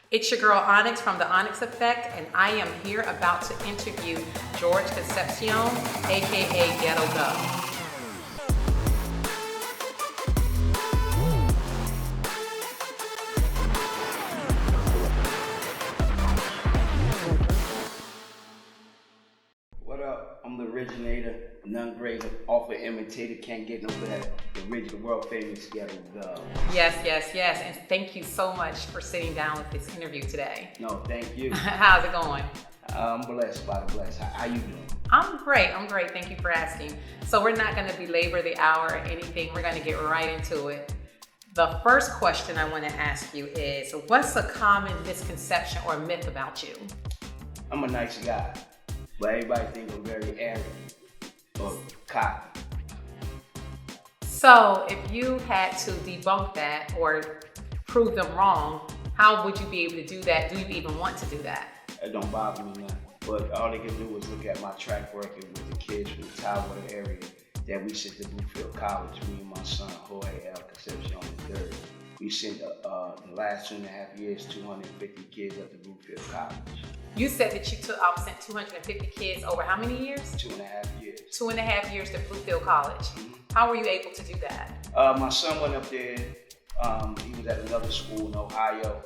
It's your girl Onyx from the Onyx Effect, and I am here about to interview George Concepcion, aka Ghetto Gov. What up? I'm the originator, none greater, off an imitator, can't get no better. The original, world famous Ghetto Gov. Yes, and thank you so much for sitting down with this interview today. No, thank you. How's it going? I'm blessed by the blessed. How you doing? I'm great. Thank you for asking. So we're not going to belabor the hour or anything. We're going to get right into it. The first question I want to ask you is, what's a common misconception or myth about you? I'm a nice guy, but everybody think I'm very arrogant or cocky. So if you had to debunk that or prove them wrong, how would you be able to do that? Do you even want to do that? It don't bother me none. But all they can do is look at my track record with the kids from the Tidewater area that we sent to Bluefield College, me and my son, Jorge L. Concepcion III. We sent the last 2.5 years, 250 kids up to Bluefield College. You said that you sent 250 kids over how many years? 2.5 years. 2.5 years to Bluefield College. Mm-hmm. How were you able to do that? My son went up there. He was at another school in Ohio.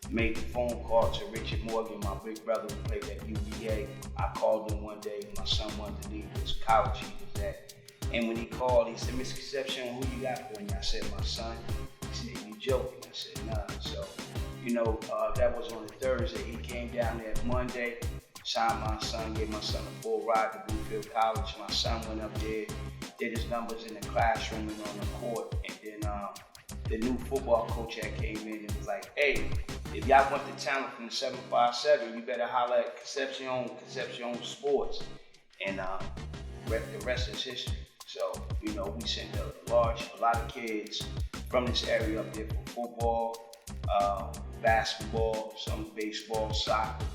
Made the phone call to Richard Morgan, my big brother who played at UVA. I called him one day. My son wanted to leave his college he was at. And when he called, he said, "Mr. Concepcion, who you got for me?" I said, "My son." He said, "You joking?" I said, "Nah." So, that was on a Thursday. He came down there Monday, signed my son, gave my son a full ride to Bluefield College. My son went up there, did his numbers in the classroom and on the court. And then the new football coach that came in and was like, "Hey, if y'all want the talent from the 757, you better holler at Concepcion Sports." And the rest is history. So, we sent a lot of kids from this area up there for football, basketball, some baseball, soccer.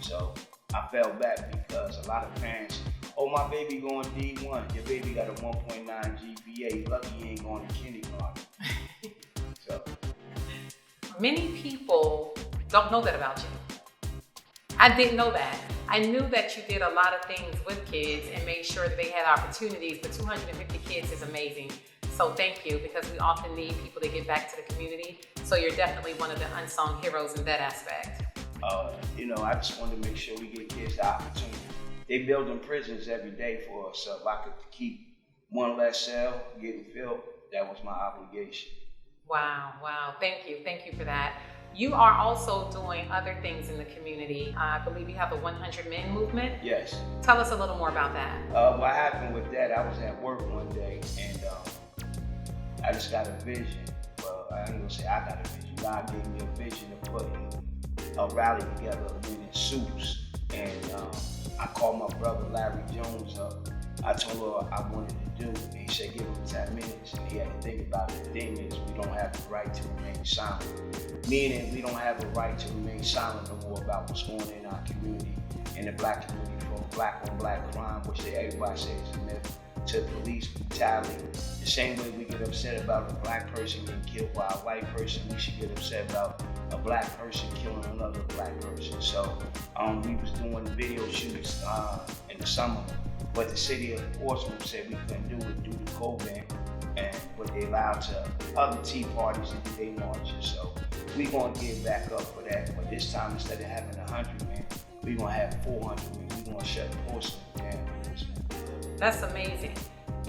So I fell back because a lot of parents, "Oh, my baby going D1. Your baby got a 1.9 GPA. Lucky he ain't going to kindergarten." So many people don't know that about you. I didn't know that. I knew that you did a lot of things with kids and made sure that they had opportunities, but 250 kids is amazing. So thank you, because we often need people to give back to the community. So you're definitely one of the unsung heroes in that aspect. I just wanted to make sure we give kids the opportunity. They building prisons every day for us, so if I could keep one less cell getting filled, that was my obligation. Wow. Thank you for that. You are also doing other things in the community. I believe you have the 100 Men movement. Yes. Tell us a little more about that. What happened with that, I was at work one day and I just got a vision. Well, I ain't gonna say I got a vision. God gave me a vision of putting a rally together of men in suits. And I called my brother Larry Jones up. I told her what I wanted to do, and he said, "Give him 10 minutes." And he had to think about it. The thing is, we don't have the right to remain silent. Meaning, we don't have the right to remain silent no more about what's going on in our community, in the black community, from black on black crime, which everybody says is a myth, to police brutality. The same way we get upset about a black person getting killed by a white person, we should get upset about a black person killing another black person. So we was doing video shoots in the summer, but the city of Portsmouth said we couldn't do it due to COVID, but they allowed to other tea parties to do their marches. So we gonna get back up for that, but this time instead of having 100 men, we gonna have 400 men. We gonna shut Portsmouth down. That's amazing.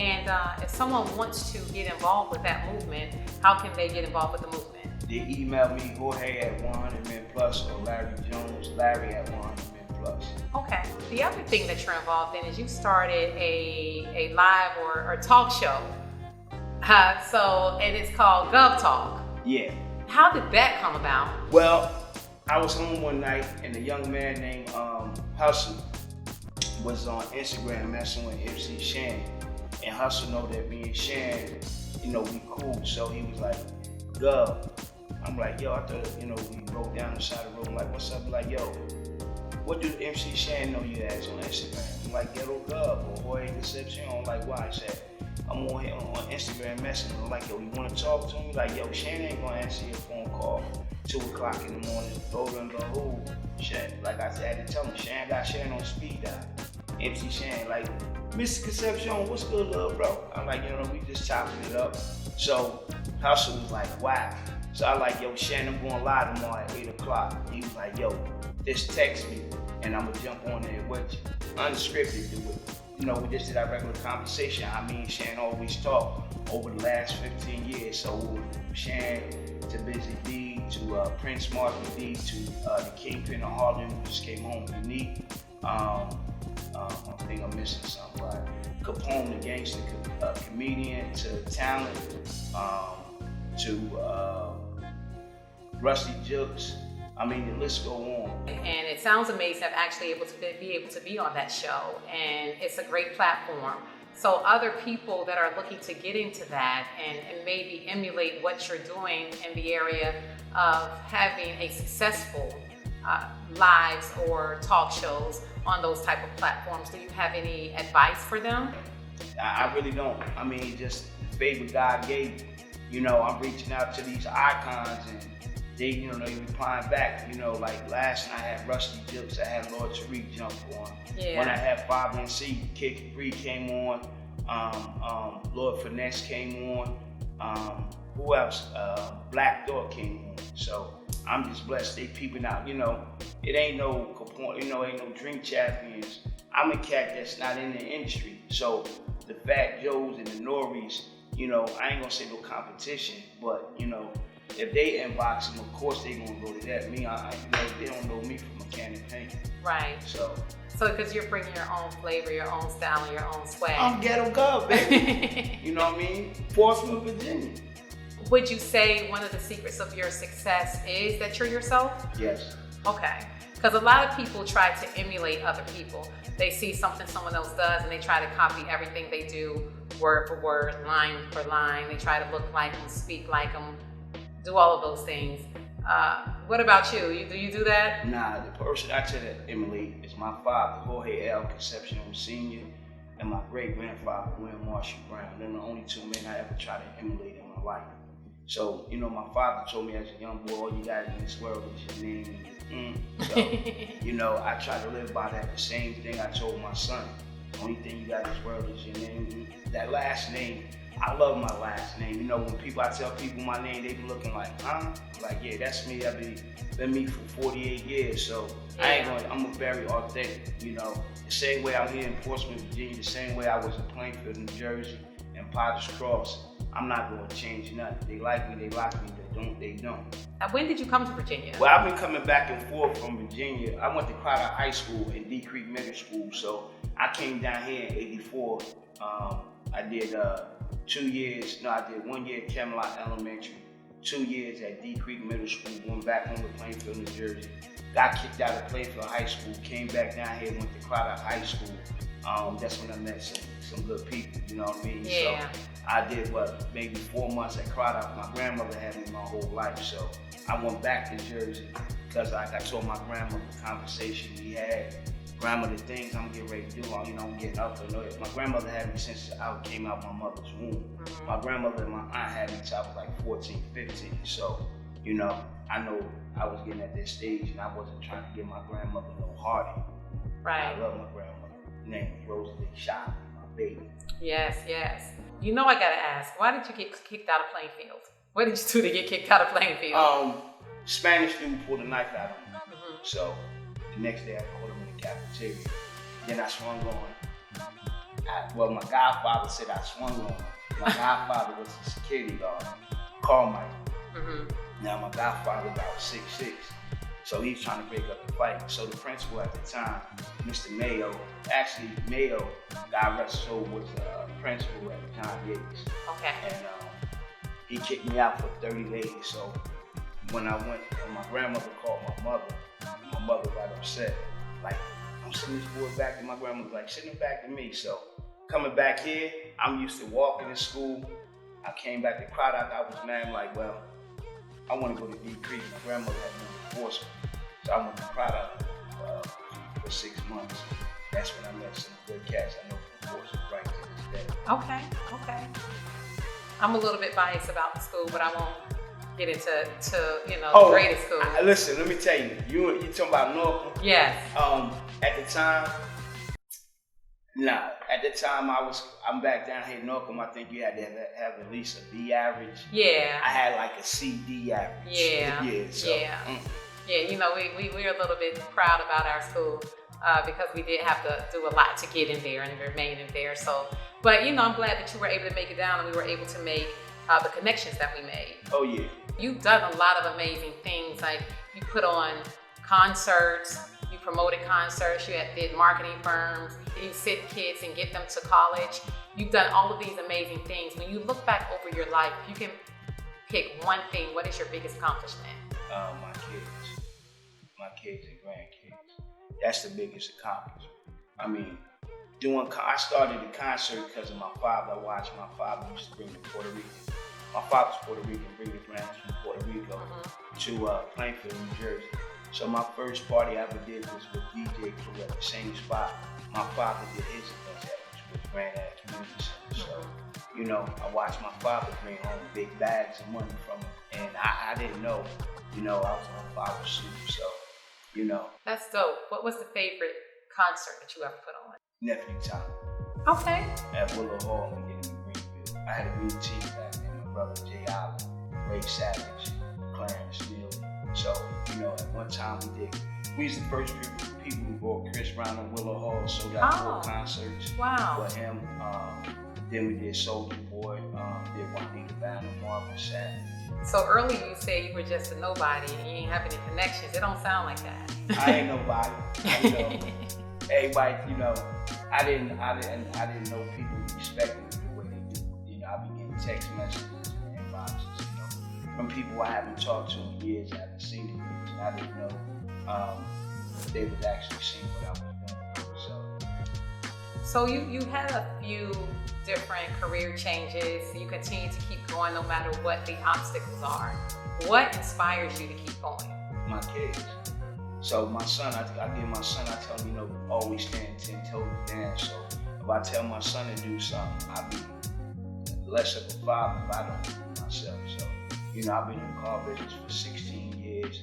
And if someone wants to get involved with that movement, how can they get involved with the movement? They email me, Jorge at 100 Men Plus, or Larry Jones, Larry at 100 Men Plus. Okay. The other thing that you're involved in is you started a live or talk show. And it's called Gov Talk. Yeah. How did that come about? Well, I was home one night and a young man named Hustle was on Instagram messing with MC Shan. And Hustle know that me and Shan, we cool. So he was like, "Gov." I'm like, "Yo," I thought, we rolled down the side of the road. I'm like, "What's up?" I'm like, "Yo, what do MC Shan know you as on Instagram?" I'm like, "Ghetto Gov or Jorge Concepcion." I'm like, "Why?" He said, "I'm on here on Instagram messaging." I'm like, "Yo, you want to talk to me?" Like, "Yo, Shan ain't gonna answer your phone call, 2 o'clock in the morning, go and go, ooh, Shan. Like I said, I had to tell him, Shan got Shan on speed dial. MC Shan, like, Mr. Concepcion, what's good, little bro? I'm like, we just chopping it up. So Hustle was like, wow. So I like, yo, Shan, I'm going live tomorrow at 8 o'clock. He was like, yo, just text me and I'm gonna jump on there with you. Unscripted, we just did our regular conversation. I mean, Shan always talk over the last 15 years. So Shan to Busy D, to Prince Martin D, to the Kingpin of Harlem, who just came home unique. I think I'm missing somebody. Capone, the gangster comedian, to Talent, to Rusty Jukes. I mean, the list go on. And it sounds amazing. I'm actually able to be able to be on that show, and it's a great platform. So other people that are looking to get into that and maybe emulate what you're doing in the area of having a successful lives or talk shows on those type of platforms, do you have any advice for them? I really don't. I mean, just the favor God gave me. I'm reaching out to these icons and they, they replying back. Like last night I had Rusty Jukes, I had Lord Tariq jump on. Yeah. When I had 5NC, Kid Capri came on, Lord Finesse came on, who else? Black Thought came on. So I'm just blessed. They peeping out. It ain't no Capone, ain't no Dream Champions. I'm a cat that's not in the industry. So the Fat Joes and the Noris, I ain't gonna say no competition, but if they inbox them, of course they gonna go to that. Me, they don't know me from a can of paint. Right. So because you're bringing your own flavor, your own style, and your own swag. I'm Ghetto Gov, baby. You know what I mean? Portsmouth, Virginia. Would you say one of the secrets of your success is that you're yourself? Yes. Okay. Because a lot of people try to emulate other people. They see something someone else does and they try to copy everything they do, word for word, line for line. They try to look like them, speak like them, do all of those things. What about you? Do you do that? Nah, the person I try to emulate is my father, Jorge L. Concepcion Sr., and my great-grandfather, William Marshall Brown. They're the only two men I ever try to emulate in my life. So, my father told me as a young boy, all you got in this world is your name and your So, I try to live by that. The same thing I told my son. The only thing you got in this world is your name. That last name, I love my last name. When I tell people my name, they be looking like, huh? Like, yeah, that's me. I've been me for 48 years. So, I'm very authentic, The same way I'm here in Portsmouth, Virginia, the same way I was in Plainfield, New Jersey, and Potter's Cross. I'm not going to change nothing. They like me, they like me. They don't. When did you come to Virginia? Well, I've been coming back and forth from Virginia. I went to Crowder High School and D Creek Middle School. So I came down here in '84. I did 2 years. No, I did 1 year at Camelot Elementary, 2 years at D Creek Middle School, went back home to Plainfield, New Jersey. Got kicked out of Plainfield High School, came back down here, went to Crowder High School. That's when I met some good people, you know what I mean? Yeah. So I did maybe 4 months at Crowder. My grandmother had me my whole life, so I went back to Jersey because like I told my grandmother the conversation we had. Grandma, the things I'm getting ready to do, I'm getting up and my grandmother had me since I came out my mother's womb. Mm-hmm. My grandmother and my aunt had me till I was like 14, 15. So, I know I was getting at this stage and I wasn't trying to give my grandmother no heartache. Right. I love my grandmother. Her name is Rosalie Shaw, my baby. Yes. I gotta ask, why did you get kicked out of Plainfield? What did you do to get kicked out of Plainfield? Spanish dude pulled a knife out of me. Mm-hmm. So the next day I caught him in the cafeteria. Then I swung on. My godfather said I swung on him. My godfather was a security guard, Carmike. Mm-hmm. Now my godfather about 6'6". So he's trying to break up the fight. So the principal at the time, Mr. Mayo, God rest his soul, was principal at the time, Yates. Okay. And he kicked me out for 30 days. So when I went, my grandmother called my mother got upset. Like, I'm sending this boy back, and my grandmother was like, send him back to me. So coming back here, I'm used to walking to school. I came back to Crowder. I was mad. I'm like, well, I want to go to D Creek. My grandmother had moved to Portsmouth. So I went to Crowder for 6 months. That's when I met some good cats I know from Portsmouth right to this day. Okay. I'm a little bit biased about the school, but I get into the greatest school? Listen, let me tell you. You talking about Norfolk? Yes. At the time, at the time I'm back down here in Norfolk. I think you had to have at least a B average. Yeah. I had like a CD average. Yeah. Yeah. We're a little bit proud about our school because we did have to do a lot to get in there and remain in there. So, but I'm glad that you were able to make it down and we were able to make the connections that we made. Oh yeah. You've done a lot of amazing things. Like you put on concerts, you promoted concerts, you did marketing firms, you sent kids and get them to college. You've done all of these amazing things. When you look back over your life, you can pick one thing. What is your biggest accomplishment? My kids and grandkids. That's the biggest accomplishment. I mean, I started the concert because of my father. I watched my father used to bring the Puerto Rican. My father's Puerto Rican, bring his friends from Puerto Rico to Plainfield, New Jersey. So my first party I ever did was with DJ Crew at the same spot my father did his events at, which was Grand Ass Community Center. So, I watched my father bring home big bags of money from him, and I didn't know, I was on father's suit. So, That's dope. What was the favorite concert that you ever put on? Nephew Time. Okay. At Willow Hall in Greenfield. I had a green team back then. My brother Jay Allen, Ray Savage, Clarence Neal. So, at one time we was the first people who brought Chris Brown and Willow Hall, so got 4 concerts for him. Then we did Soulja Boy, did Juanita Banner, Marvin Sapp. So earlier you said you were just a nobody and you ain't have any connections. It don't sound like that. I ain't nobody. Everybody, I didn't know people respected me the way they do. I be getting text messages and inboxes, from people I haven't talked to in years, I haven't seen in years, and I didn't know they was actually seeing what I was doing. So you had a few different career changes. You continue to keep going no matter what the obstacles are. What inspires you to keep going? My kids. So my son, I give my son, I tell him, always stand 10 toes down. So if I tell my son to do something, I'll be less of a father if I don't do it myself. So, I've been in the car business for 16 years,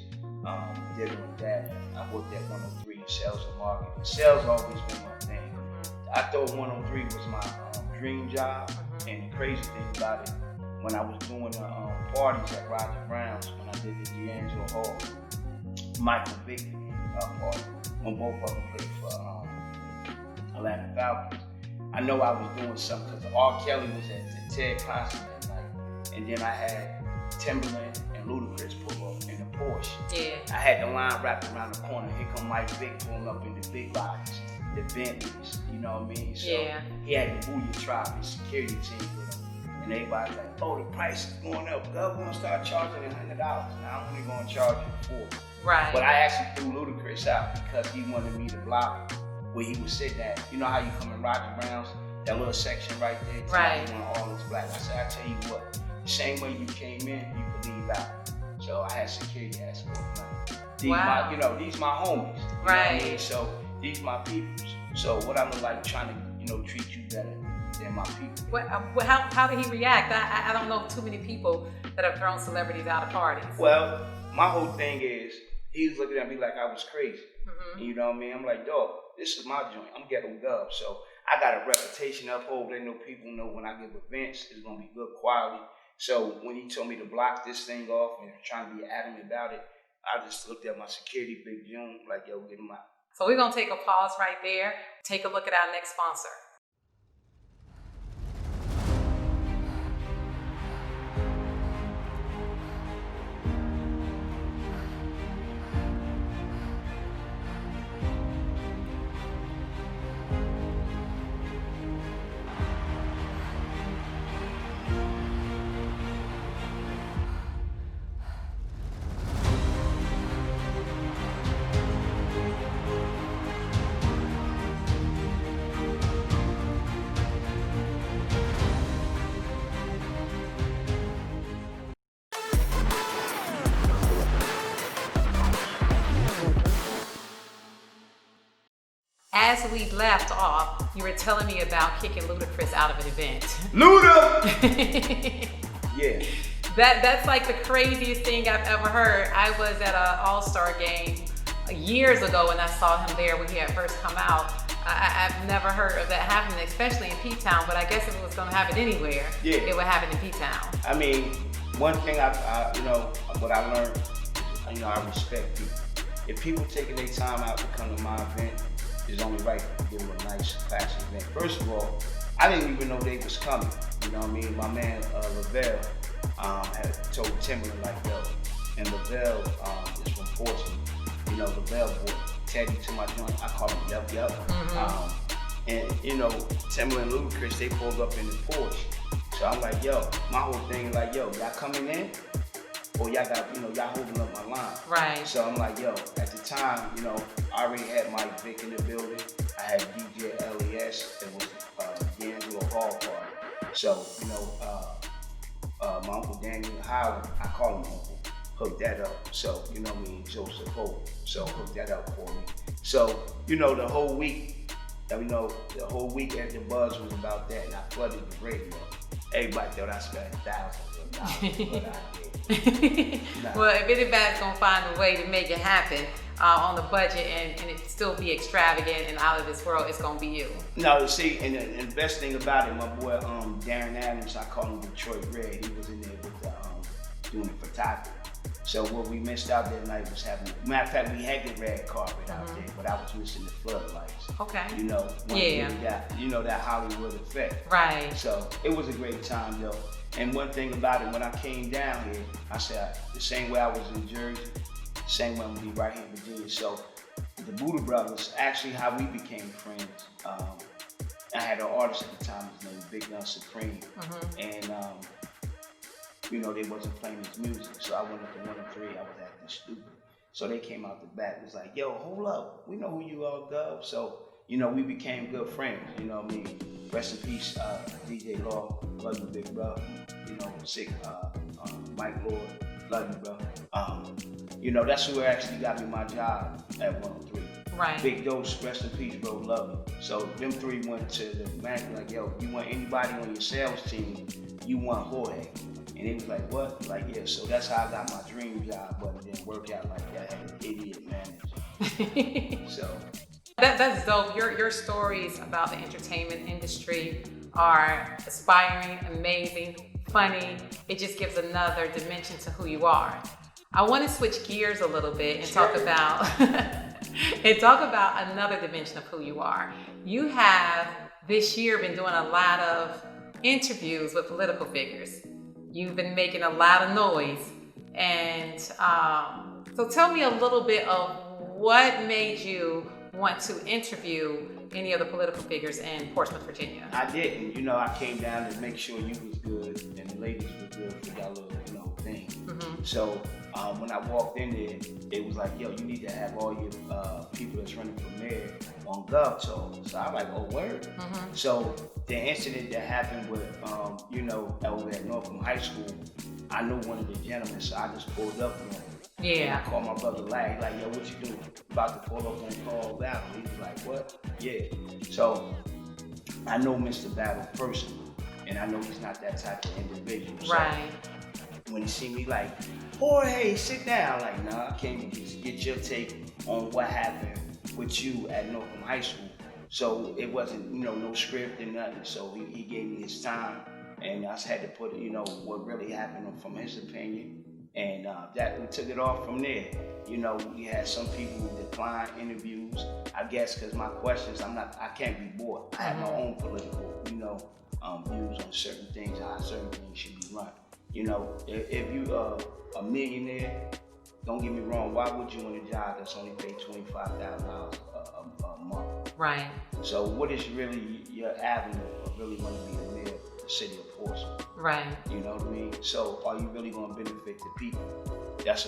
dealing with that. I worked at 103 in sales and marketing. Sales always been my thing. I thought 103 was my dream job, and the crazy thing about it, when I was doing the parties at Roger Brown's, when I did the D'Angelo Hall, Michael Vick party, when both of them played for Atlanta Falcons, I know I was doing something because R. Kelly was at the Ted concert that night, and then I had Timberland and Ludacris pull up in the Porsche. Yeah. I had the line wrapped around the corner. Here come Mike Vick pulling up in the big bodies, the Bentleys, you know what I mean? So he had the Booyah Tribe, his security team with him. And everybody's like, the price is going up. Gov gonna start charging $100. Now I'm only gonna charge you $40. Right. But I actually threw Ludacris out because he wanted me to block where he was sitting at. You know how you come in Roger Brown's, that little section right there? Right. When all is black. I said, I tell you what, the same way you came in, you can leave out. So I had security escort money. These these my homies. You know what I mean? So these my peoples. So what I'm like trying to, treat you better than my people. How did he react? I don't know too many people that have thrown celebrities out of parties. Well, my whole thing is, he was looking at me like I was crazy. You know what I mean? I'm like, dog, this is my joint. I'm Ghetto Gov. So I got a reputation up over. They know people know when I give events, it's going to be good quality. So when he told me to block this thing off and trying to be adamant about it, I just looked at my security, Big June, like, yo, get him out. So we're going to take a pause right there. Take a look at our next sponsor. As we left off, you were telling me about kicking Ludacris out of an event. Luda! Yeah. That's like the craziest thing I've ever heard. I was at an All-Star game years ago and I saw him there when he had first come out. I've never heard of that happening, especially in P-Town, but I guess if it was going to happen anywhere, it would happen in P-Town. I mean, one thing what I learned, I respect people. If people taking their time out to come to my event, it's only right to give them a nice, classy event. First of all, I didn't even know they was coming. You know what I mean? My man, Lavelle, had told Timberland like, yo, and Lavelle is from Portsmouth. You know, Lavelle boy, Teddy to my joint, I call him Yup. And Timberland and Ludacris, they pulled up in the porch. So I'm like, yo, my whole thing is like, yo, y'all coming in? Or y'all got, y'all holding up my line. Right. So I'm like, yo, at the time, I already had Mike Vick in the building. I had DJ LES. It was D'Angelo Hall party. So, my Uncle Daniel Howard, I call him Uncle, hooked that up. So, Joseph Hope. So hooked that up for me. So, the whole week, the whole week at the buzz was about that, and I flooded the radio. Everybody thought I spent $1,000, but I did. Nah. Well, if anybody's gonna find a way to make it happen on the budget and it still be extravagant and out of this world, it's gonna be you. No, see, and the best thing about it, my boy Darren Adams, I call him Detroit Red. He was in there with doing the photography. So what we missed out that night was having. Matter of fact, we had the red carpet out there, but I was missing the floodlights. Okay. That Hollywood effect. Right. So it was a great time though. And one thing about it, when I came down here, I said the same way I was in Jersey, the same way I'm gonna be right here in Virginia. So the Buddha Brothers, actually how we became friends. I had an artist at the time, his name was Big Gun Supreme, and they wasn't playing his music, so I went up to 103. I was acting stupid, so they came out the back. It was like, "Yo, hold up, we know who you are, Gov." So we became good friends. You know what I mean? Rest in peace, DJ Law, love you, big bro. Sick, Mike Lord, love you, bro. That's who actually got me my job at 103. Right. Big Dose, rest in peace, bro, love you. So them three went to the manager like, yo, you want anybody on your sales team, you want Jorge. And he was like, what? Like, yeah, so that's how I got my dream job, but it didn't work out like that. I had an idiot manager. So. That's dope. Your stories about the entertainment industry are inspiring, amazing, funny. It just gives another dimension to who you are. I want to switch gears a little bit and talk about another dimension of who you are. You have this year been doing a lot of interviews with political figures. You've been making a lot of noise, and so tell me a little bit of what made you want to interview any of the political figures in Portsmouth, Virginia. I didn't. I came down to make sure you was good and the ladies were good for y'all little, thing. So when I walked in there, it was like, yo, you need to have all your people that's running for mayor on Gov talk. So I'm like, oh, word? So the incident that happened with, over at Northam High School, I knew one of the gentlemen, so I just pulled up on him. Yeah. And I called my brother Larry, like, yo, what you doing? About to pull up on Carl Battle. He was like, what? Yeah. So I know Mr. Battle personally, and I know he's not that type of individual. Right. So when he see me like, Jorge, sit down. Like, nah, I came to just get your take on what happened with you at Northam High School. So it wasn't, no script and nothing. So he gave me his time, and I just had to put, what really happened from his opinion. And that we took it off from there. We had some people who declined interviews. I guess because my questions, I can't be bored. I have my own political, views on certain things, how certain things should be run. If you a millionaire, don't get me wrong. Why would you want a job that's only paid $25,000 a month? Right. So what is really your avenue of really want to be a mayor of the city of Portsmouth? Right. You know what I mean? So are you really going to benefit the people? That's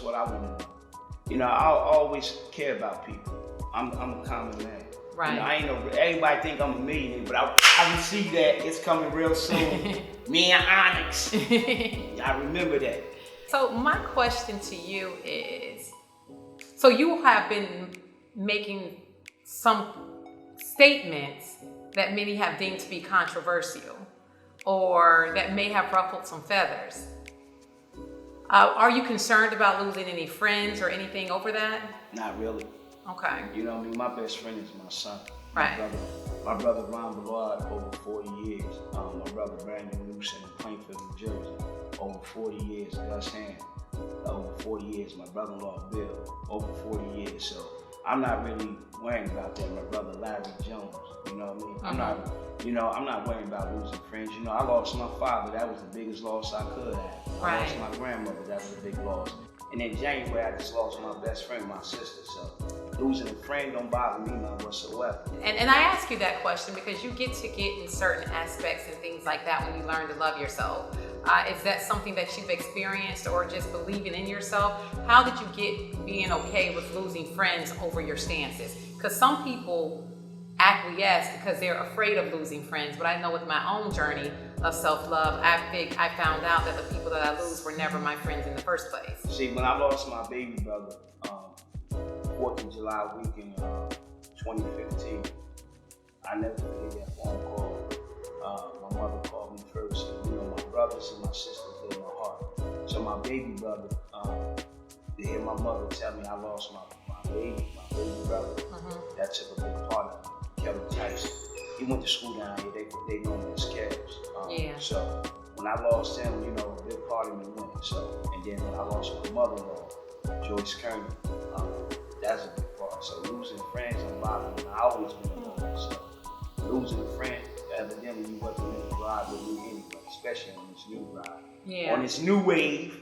what I want to know. I always care about people. I'm a common man. Right. I ain't everybody think I'm a millionaire, but I can see that it's coming real soon. Me and Onyx. I remember that. So my question to you is, so you have been making some statements that many have deemed to be controversial or that may have ruffled some feathers. Are you concerned about losing any friends or anything over that? Not really. Okay. You know what I mean? My best friend is my son. Right. My brother Ron Ballard, over 40 years. My brother Brandon Newsom in Plainfield, New Jersey, over 40 years. Gus Hand, over 40 years. My brother-in-law Bill, over 40 years. So I'm not really worrying about that. My brother Larry Jones, you know what I mean? I'm not worrying about losing friends. You know, I lost my father. That was the biggest loss I could have. I lost my grandmother. That was a big loss. And in January, I just lost my best friend, my sister. So losing a friend don't bother me none whatsoever. And I ask you that question because you get in certain aspects and things like that when you learn to love yourself. Is that something that you've experienced or just believing in yourself? How did you get being okay with losing friends over your stances? Because some people acquiesce because they're afraid of losing friends. But I know with my own journey of self-love, I found out that the people that I lose were never my friends in the first place. See, when I lost my baby brother, 4th of July weekend, 2015, I never forget that phone call. My mother called me first. You know, my brothers and my sisters live in my heart. So my baby brother, to hear my mother tell me I lost my baby brother, that took a big part of me. Kelly Tyson. He went to school down here. They know him as Kels. So when I lost him, you know, a big part of me went. So, and then when I lost my mother-in-law, Joyce Kearney, that's a big part. So losing friends don't bother me. I always been alone. So losing a friend, evidently you wasn't in the ride with me anyway, especially on this new ride. Yeah. On this new wave,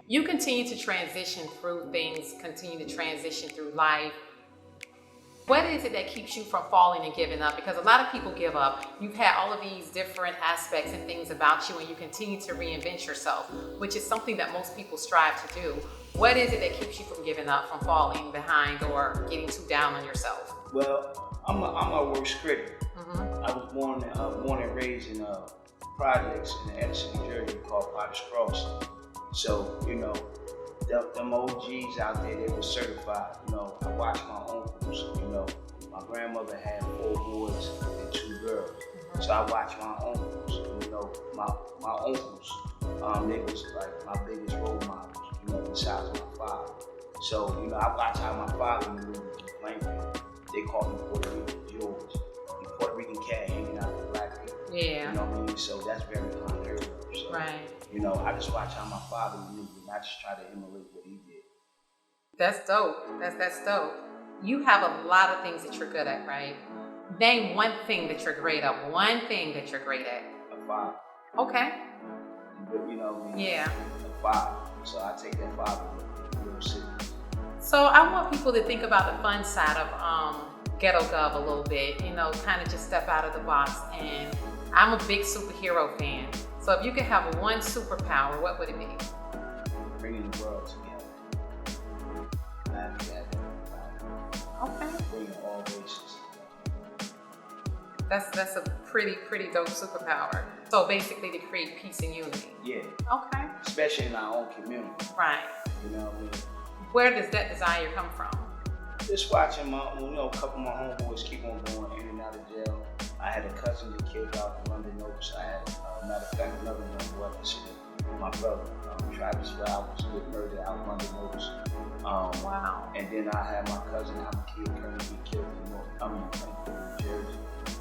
You continue to transition through things, continue to transition through life. What is it that keeps you from falling and giving up? Because a lot of people give up. You've had all of these different aspects and things about you, and you continue to reinvent yourself, which is something that most people strive to do. What is it that keeps you from giving up, from falling behind, or getting too down on yourself? Well, I'm my worst critic. I was born and raised in projects in the Edison, New Jersey called Potter's Cross. So, you know, them OGs out there, they were certified. You know, I watched my uncles, you know, my grandmother had 4 boys and 2 girls. So I watched my uncles, you know, my uncles, they was like my biggest role models, you know, besides my father. So, you know, I watched how my father moved in Plainfield. They called him Puerto Rican George. The Puerto Rican cat hanging out with black people. Yeah. You know what I mean? So that's very unheard of. So, right. You know, I just watch how my father moved and I just try to emulate what he did. That's dope. That's dope. You have a lot of things that you're good at, right? Name one thing that you're great at. One thing that you're great at. A 5. Okay. You know what I mean? Yeah. A 5. So I take that 5 and real serious. So I want people to think about the fun side of Ghetto Gov a little bit, you know, kind of just step out of the box. And I'm a big superhero fan. So if you could have one superpower, what would it be? Bringing the world together. Laughing at everybody. Okay. Bringing all races together. That's a pretty dope superpower. So basically to create peace and unity. Yeah. Okay. Especially in our own community. Right. You know what I mean? Where does that desire come from? Just watching a couple of my homeboys keep on going in and out of jail. I had a cousin that killed out in London Oaks. I had, matter of fact, another one who I consider my brother, Travis Flowers, who was murdered out in London Oaks. Wow. And then I had my cousin, Kid Kearney, be killed in Plainfield, New Jersey.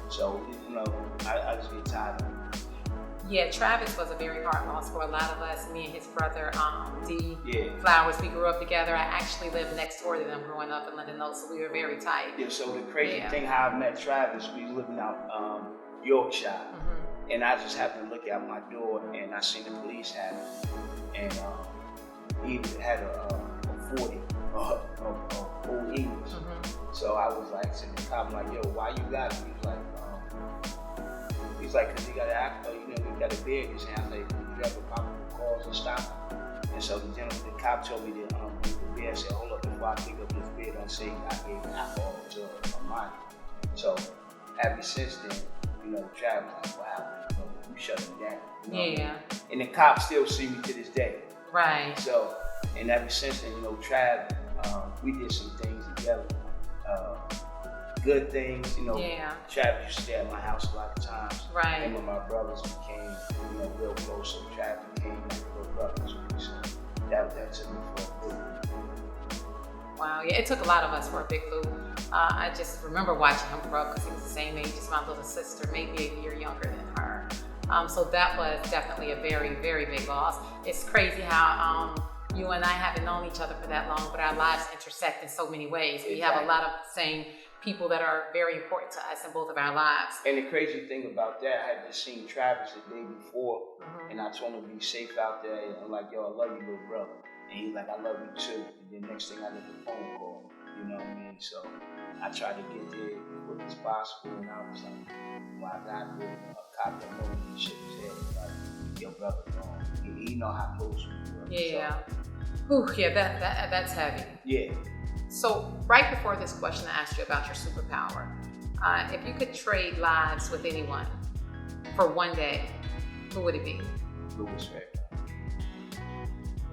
So, you know, I just get tired of it. Yeah, Travis was a very hard loss for a lot of us. Me and his brother, D. Yeah. Flowers, we grew up together. I actually lived next door to them growing up in London Oaks, so we were very tight. Yeah, so the crazy thing how I met Travis, we was living out Yorkshire. And I just happened to look out my door and I seen the police hat. And he had a 40, old English. So I was like, to the cop, I'm like, yo, why you got it? He's like, cause he got he got a beard in his hand. I was like, you ever probable cause and stop? And so the cop told me that the beard said, hold up, before I pick up this beard, don't say I gave alcohol to a minor. So ever since then, you know, Travis like, wow, you shut him down. You know? Yeah. And the cops still see me to this day. Right. So, and ever since then, you know, Travis, we did some things together. good things. You know, Yeah. Travis used to stay at my house a lot of times. Right. And when my brothers became, you know, real close, so Travis became like a little brother to me. So that took me for a good. Wow, yeah, it took a lot of us for a Big Lou. I just remember watching him grow up because he was the same age as my little sister, maybe a year younger than her. So that was definitely a very, very big loss. It's crazy how you and I haven't known each other for that long, but our lives intersect in so many ways. We have a lot of the same people that are very important to us in both of our lives. And the crazy thing about that, I had just seen Travis the day before, and I told him to be safe out there. And I'm like, yo, I love you, little brother. And he's like, I love you too. And then next thing I get the phone call, you know what I mean? So I tried to get there as quick as possible, and I was like, well, I got there, a cop that know me, shit his head, like, your brother gone. He know how close we were. Yeah. So, Whew, yeah, that's heavy. yeah. So right before this question, I asked you about your superpower. If you could trade lives with anyone for one day, who would it be? Louis Ray.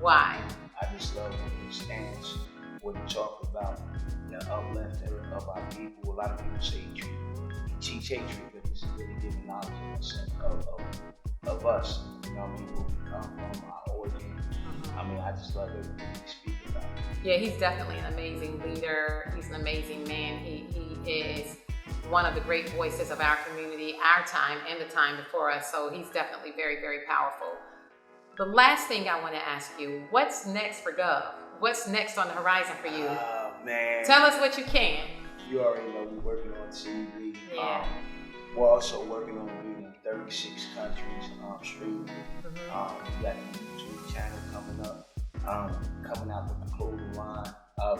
Why? I just love what he stands, what he talks about, the uplift of our people. A lot of people say he teach hatred, but he's really giving knowledge of us. You know what I mean? Where we come from, our origin. I mean, I just love everything he speaks about. Yeah, he's definitely an amazing leader. He's an amazing man. He is one of the great voices of our community, our time, and the time before us. So he's definitely very, very powerful. The last thing I want to ask you, what's next for Gov? What's next on the horizon for you? Man. Tell us what you can. You already know we're working on TV. Yeah. We're also working on being in 36 countries streaming. We got a YouTube channel coming up, coming out with the clothing line.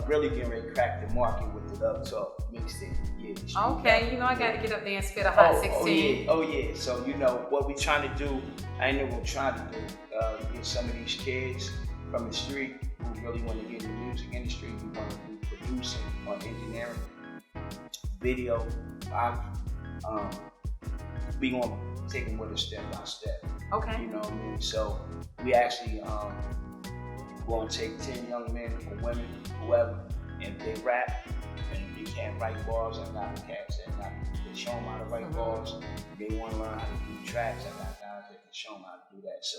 Really getting ready to crack the market with the Love Talk mixtape. Yeah, okay, you know I got to get up there and spit a hot 16. Oh yeah. So you know what we're trying to do. I know what we're trying to do. Get some of these kids from the street who really want to get in the music industry. We want to do producing or engineering, video. We going to take them with us step by step. Okay. You know what I mean? So we actually going to take 10 young men or women, whoever, and they rap, and if they can't write bars, I got the cats that got to show them how to write bars. If they want to learn how to do tracks, I got guys that can show them how to do that. So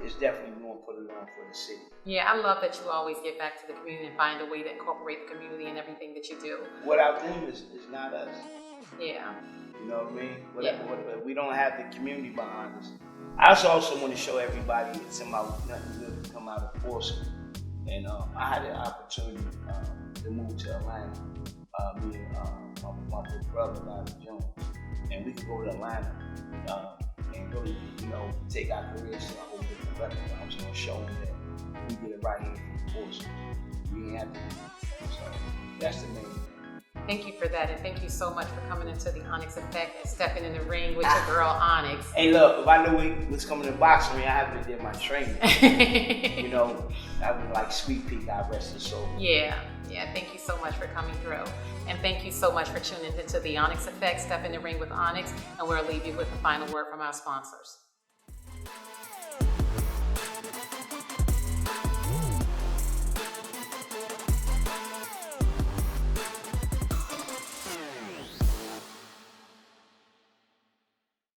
it's definitely going to put it on for the city. Yeah, I love that you always get back to the community and find a way to incorporate the community in everything that you do. Without them, it's not us. Yeah. You know what I mean? We don't have the community behind us. I also want to show everybody that nothing good can come out of force. And I had an opportunity to move to Atlanta. Me and my big brother, Larry Jones, and we could go to Atlanta and really, you know, take our careers to a whole different level. I was going to show them that we did it right here from force. We ain't have to do it. So that's the main thing. Thank you for that, and thank you so much for coming into the Onyx Effect and stepping in the ring with your girl Onyx. Hey, look, if I knew he was coming to boxing me, I haven't did my training. You know, I was like Sweet Pea, God rest his soul. Yeah. Thank you so much for coming through, and thank you so much for tuning into the Onyx Effect. Step in the ring with Onyx, and we'll leave you with the final word from our sponsors.